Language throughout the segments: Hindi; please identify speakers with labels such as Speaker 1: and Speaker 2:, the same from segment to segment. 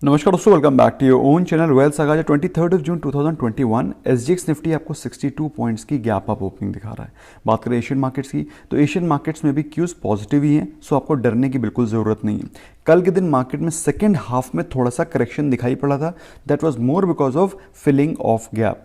Speaker 1: नमस्कार दोस्तों, welcome back to your own channel Wealth Saga. 23 June 2021 SGX Nifty आपको 62 पॉइंट्स की गैप अप ओपनिंग दिखा रहा है। बात करें एशियन मार्केट्स की, तो एशियन मार्केट्स में भी क्यूज पॉजिटिव ही हैं, सो आपको डरने की बिल्कुल ज़रूरत नहीं है। कल के दिन मार्केट में सेकेंड हाफ में थोड़ा सा करेक्शन दिखाई पड़ा था, that was more because of filling of gap.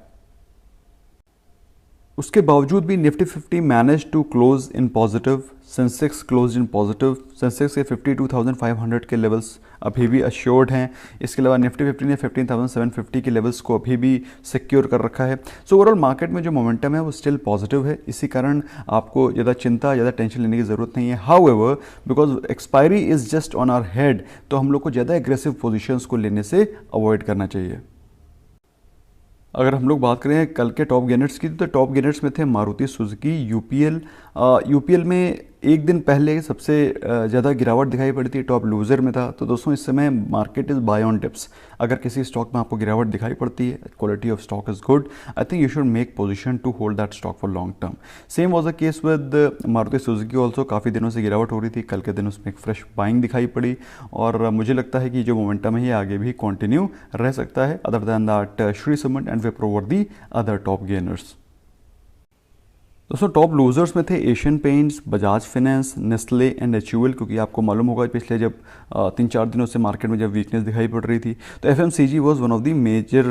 Speaker 1: उसके बावजूद भी Nifty 50 manage to close in positive, Sensex close in positive. Sensex के 52,500 के लेवल्स अभी भी अश्योर्ड हैं। इसके अलावा निफ्टी 50 ने 15,750 के लेवल्स को अभी भी सिक्योर कर रखा है। सो ओवरऑल मार्केट में जो मोमेंटम है वो स्टिल पॉजिटिव है। इसी कारण आपको ज़्यादा चिंता, ज़्यादा टेंशन लेने की ज़रूरत नहीं है। However, because expiry is just on our head, तो हम लोग को ज़्यादा एग्रेसिव पोजिशंस को लेने से अवॉइड करना चाहिए। अगर हम लोग बात करें कल के टॉप गेनर्स की, तो टॉप गेनर्स में थे मारुति सुजुकी, यूपीएल। यूपीएल में एक दिन पहले सबसे ज़्यादा गिरावट दिखाई पड़ी थी, टॉप लूज़र में था। तो दोस्तों इस समय market is buy on dips. अगर किसी स्टॉक में आपको गिरावट दिखाई पड़ती है, quality of stock is good, I think you should make position to hold that stock for long term. Same was the case with Maruti Suzuki also. काफ़ी दिनों से गिरावट हो रही थी, कल के दिन उसमें एक फ्रेश बाइंग दिखाई पड़ी और मुझे लगता है कि जो मोमेंटम है ये आगे भी कंटिन्यू रह सकता है। Other than that Shri cement and Wipro were the other top gainers. दोस्तों टॉप लूजर्स में थे Asian paints, Bajaj finance, Nestle and HUL, क्योंकि आपको मालूम होगा पिछले जब 3-4 दिनों से मार्केट में जब वीकनेस दिखाई पड़ रही थी, तो FMCG was one of the major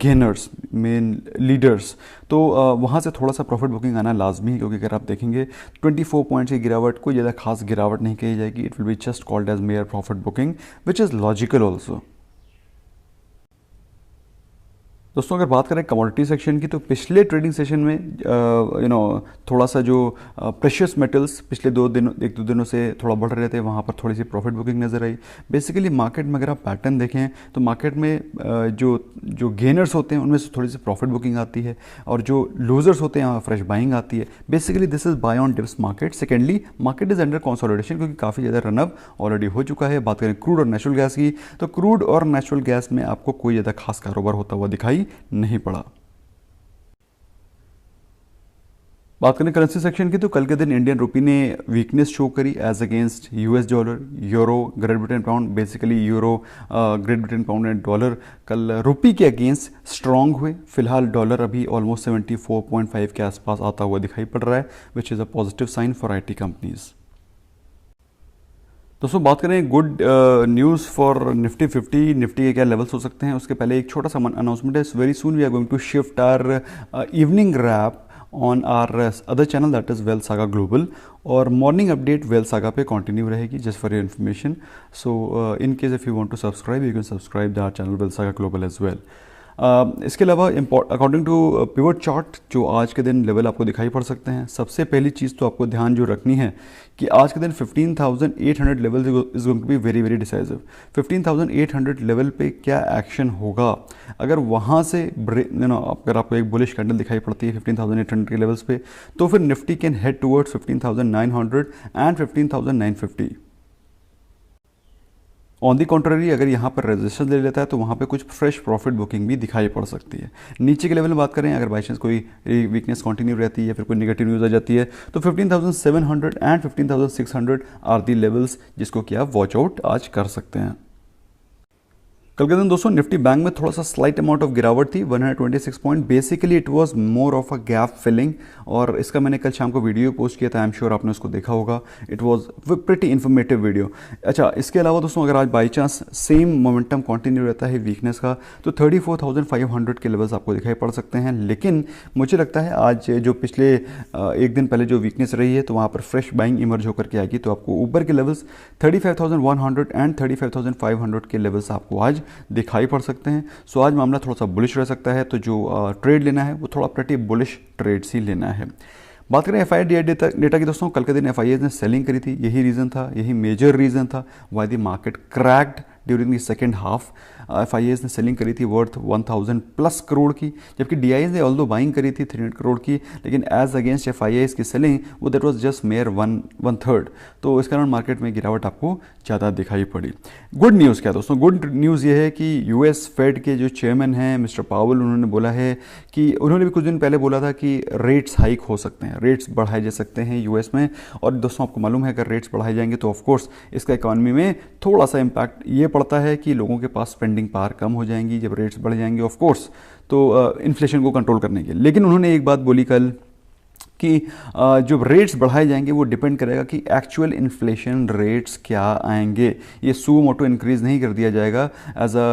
Speaker 1: gainers, main leaders. तो वहाँ से थोड़ा सा प्रॉफिट बुकिंग आना लाजमी है, क्योंकि अगर आप देखेंगे 24 पॉइंट्स की गिरावट कोई ज़्यादा खास गिरावट नहीं कही जाएगी। It will be just called as mere profit booking, which is logical also. दोस्तों अगर बात करें कमोडिटी सेक्शन की, तो पिछले ट्रेडिंग सेशन में थोड़ा सा जो प्रेशियस मेटल्स पिछले 1-2 दिनों से थोड़ा बढ़ रहे थे, वहाँ पर थोड़ी सी प्रॉफिट बुकिंग नज़र आई। बेसिकली मार्केट में अगर आप पैटर्न देखें तो मार्केट में जो गेनर्स होते हैं उनमें से थोड़ी सी प्रॉफिट बुकिंग आती है, और जो लूजर्स होते हैं वहाँ फ्रेश बाइंग आती है। Basically this is by on dips market. Secondly market is under consolidation, क्योंकि काफ़ी ज़्यादा रनअप ऑलरेडी हो चुका है। बात करें क्रूड और नेचुरल गैस की, तो क्रूड और नेचुरल गैस में आपको कोई ज़्यादा खास कारोबार होता हुआ दिखाई नहीं पड़ा। बात करें करेंसी सेक्शन की, तो कल के दिन इंडियन रुपी ने वीकनेस शो करी as against US dollar, euro, Great Britain pound. Basically euro, Great Britain pound and dollar कल रुपी के अगेंस्ट स्ट्रांग हुए। फिलहाल डॉलर अभी ऑलमोस्ट 74.5 के आसपास आता हुआ दिखाई पड़ रहा है, which is a positive sign for IT companies. दोस्तों बात करें good news for Nifty 50, Nifty के क्या लेवल्स हो सकते हैं, उसके पहले एक छोटा सा अनाउंसमेंट है। Very soon we are going to shift our evening wrap on our other channel, that is Wealth Saga Global, और मॉर्निंग अपडेट वेल्थ सागा पे कंटिन्यू रहेगी, just for your information. So in case if you want to subscribe, you can subscribe the channel Wealth Saga Global as well. इसके अलावा अकॉर्डिंग टू पिवट चार्ट जो आज के दिन लेवल आपको दिखाई पड़ सकते हैं, सबसे पहली चीज़ तो आपको ध्यान जो रखनी है कि आज के दिन 15,800 level is going to be very very decisive. 15,800 level पे क्या एक्शन होगा, अगर वहाँ से अगर आपको एक बुलिश कैंडल दिखाई पड़ती है 15,800 के लेवल्स पे, तो फिर Nifty can head towards 15,900 and 15,950। On the contrary अगर यहाँ पर रेजिस्टेंस ले लेता है तो वहाँ पे कुछ फ्रेश प्रॉफिट बुकिंग भी दिखाई पड़ सकती है। नीचे के लेवल में बात करें, अगर बाई चांस कोई वीकनेस कंटिन्यू रहती है या फिर कोई नेगेटिव न्यूज़ आ जाती है, तो 15,700 एंड 15,600 आर दी लेवल्स जिसको कि आप वॉच आउट आज कर सकते हैं। कल के दिन दोस्तों निफ्टी बैंक में थोड़ा सा स्लाइट अमाउंट ऑफ गिरावट थी, 126 point. Basically it was more of a gap filling, और इसका मैंने कल शाम को वीडियो पोस्ट किया था, आई एम श्योर आपने उसको देखा होगा। It was pretty informative video. अच्छा, इसके अलावा दोस्तों अगर आज by chance same momentum continue रहता है वीकनेस का, तो 34,500 के लेवल्स आपको दिखाई पड़ सकते हैं। लेकिन मुझे लगता है आज जो पिछले एक दिन पहले जो वीकनेस रही है, तो वहाँ पर फ्रेश बाइंग इमर्ज होकर के आएगी, तो आपको ऊपर के लेवल्स 35,100 एंड 35,500 के लेवल्स आपको आज दिखाई पड़ सकते हैं। सो आज मामला थोड़ा सा बुलिश रह सकता है, तो जो ट्रेड लेना है वो थोड़ा प्रेटी बुलिश ट्रेड्स ही लेना है। बात करें एफआईआई डेटा की दोस्तों, कल के दिन एफआईआई ने सेलिंग करी थी। यही रीज़न था, यही मेजर रीज़न था why the market cracked during the second half. FII ने सेलिंग करी थी वर्थ 1,000+ करोड़ की, जबकि डीआईएस ने ऑल्दो बाइंग करी थी 300 करोड़ की, लेकिन एज अगेंस्ट एफआईआई की सेलिंग वो दैट वाज जस्ट मेयर 1/3। तो इस कारण मार्केट में गिरावट आपको ज़्यादा दिखाई पड़ी। गुड न्यूज़ क्या दोस्तों, गुड न्यूज़ ये है कि यूएस फेड के जो चेयरमैन हैं मिस्टर पावल, उन्होंने बोला है कि उन्होंने भी कुछ दिन पहले बोला था कि रेट्स हाइक हो सकते हैं, रेट्स बढ़ाए जा सकते हैं यूएस में। और दोस्तों आपको मालूम है अगर रेट्स बढ़ाए जाएंगे तो ऑफकोर्स इसका इकॉनमी में थोड़ा सा इम्पैक्ट ये पड़ता है कि लोगों के पास स्पेंडिंग पावर कम हो जाएंगी जब रेट्स बढ़ जाएंगे ऑफ कोर्स, तो इन्फ्लेशन को कंट्रोल करने के लिए। लेकिन उन्होंने एक बात बोली कल कि जो रेट्स बढ़ाए जाएंगे वो डिपेंड करेगा कि एक्चुअल इन्फ्लेशन रेट्स क्या आएंगे। ये सू मोटो इंक्रीज़ नहीं कर दिया जाएगा as a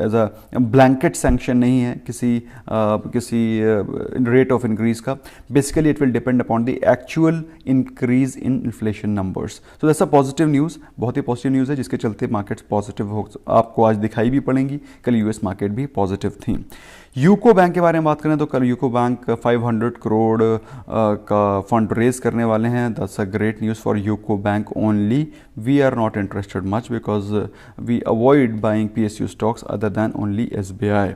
Speaker 1: as a blanket sanction नहीं है किसी रेट ऑफ इंक्रीज़ का। Basically it will depend upon the actual increase in inflation numbers. So that's a positive news, बहुत ही पॉजिटिव न्यूज़ है जिसके चलते मार्केट्स पॉजिटिव हो आपको आज दिखाई भी पड़ेंगी। कल यूएस मार्केट भी पॉजिटिव थी। यूको बैंक के बारे में बात करें तो कल यूको बैंक 500 करोड़ का फंड रेज करने वाले हैं। That's a great news for UCO bank only. We are not interested much because we avoid buying PSU stocks other than only SBI।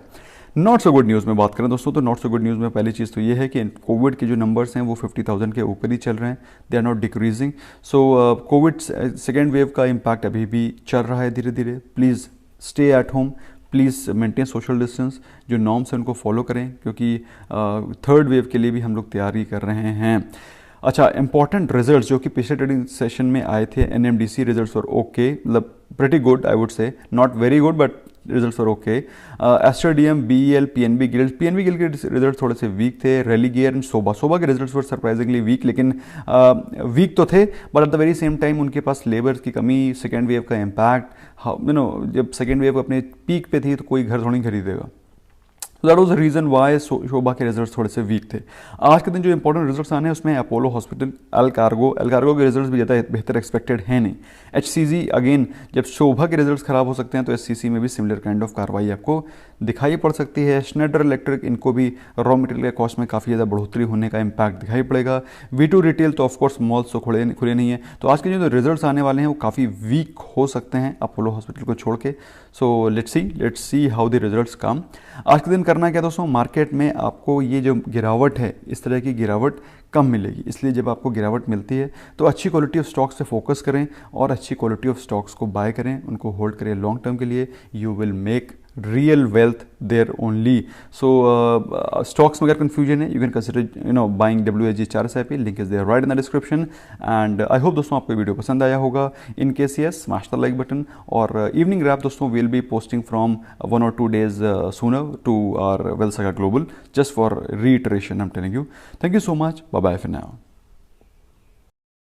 Speaker 1: Not so good news में बात करें दोस्तों, तो नॉट सो गुड न्यूज़ में पहली चीज़ तो ये है कि कोविड के जो नंबर्स हैं वो 50,000 के ऊपर ही चल रहे हैं, they are not decreasing. So Covid second wave का इम्पैक्ट अभी भी चल रहा है धीरे धीरे। Please stay at home, please maintain social distance, जो नॉर्म्स हैं उनको फॉलो करें क्योंकि थर्ड वेव के लिए भी हम लोग तैयारी कर रहे हैं। अच्छा, इंपॉर्टेंट रिजल्ट्स जो कि पिछले ट्रेडिंग सेशन में आए थे, NMDC रिजल्ट्स और ओके, मतलब pretty good I would say, not very good but results are okay. Aster DM, BEL, PNB gilt के रिजल्ट थोड़े से वीक थे। रेलीगेयर एंड सोबा के रिजल्ट्स वर सरप्राइजिंगली वीक, लेकिन वीक तो थे but at the very same time उनके पास लेबर की कमी, सेकेंड वेव का इम्पैक्ट, जब सेकेंड वेव अपने पीक पे थी तो कोई घर थोड़ी खरीदेगा। That was the reason why Sobha के रिजल्ट्स थोड़े से वीक थे। आज के दिन जो इंपॉर्टेंट रिजल्ट्स आने हैं उसमें अपोलो हॉस्पिटल, एल कार्गो के रिजल्ट्स भी ज़्यादा बेहतर एक्सपेक्टेड है नहीं। HCG अगेन, जब शोभा के रिजल्ट्स खराब हो सकते हैं तो SCC में भी सिमिलर काइंड ऑफ कार्रवाई आपको दिखाई पड़ सकती है। स्नेडर इलेक्ट्रिक, इनको भी रॉ मटेरियल के कॉस्ट में काफ़ी ज़्यादा बढ़ोतरी होने का इम्पैक्ट दिखाई पड़ेगा। V2 रिटेल तो ऑफकोर्स मॉल्स तो खुले नहीं है, तो आज के जो रिजल्ट्स आने वाले हैं वो काफ़ी वीक हो सकते हैं अपोलो हॉस्पिटल को छोड़ के। So let's see how the results come. आज के दिन करना क्या दोस्तों, मार्केट में आपको ये जो गिरावट है इस तरह की गिरावट कम मिलेगी, इसलिए जब आपको गिरावट मिलती है तो अच्छी क्वालिटी ऑफ स्टॉक्स पे फोकस करें और अच्छी क्वालिटी ऑफ स्टॉक्स को बाय करें, उनको होल्ड करें लॉन्ग टर्म के लिए। You will make real wealth there only. So stocks में अगर कन्फ्यूजन है you can consider buying WSG RSIP, link is there right in the description. And I hope दोस्तों आपको वीडियो पसंद आया होगा। In case yes, smash the like button. और इवनिंग रैप दोस्तों will be posting from 1 or 2 days sooner to our Wealth Saga Global, just for reiteration I'm telling you. Thank you so much. Bye bye for now.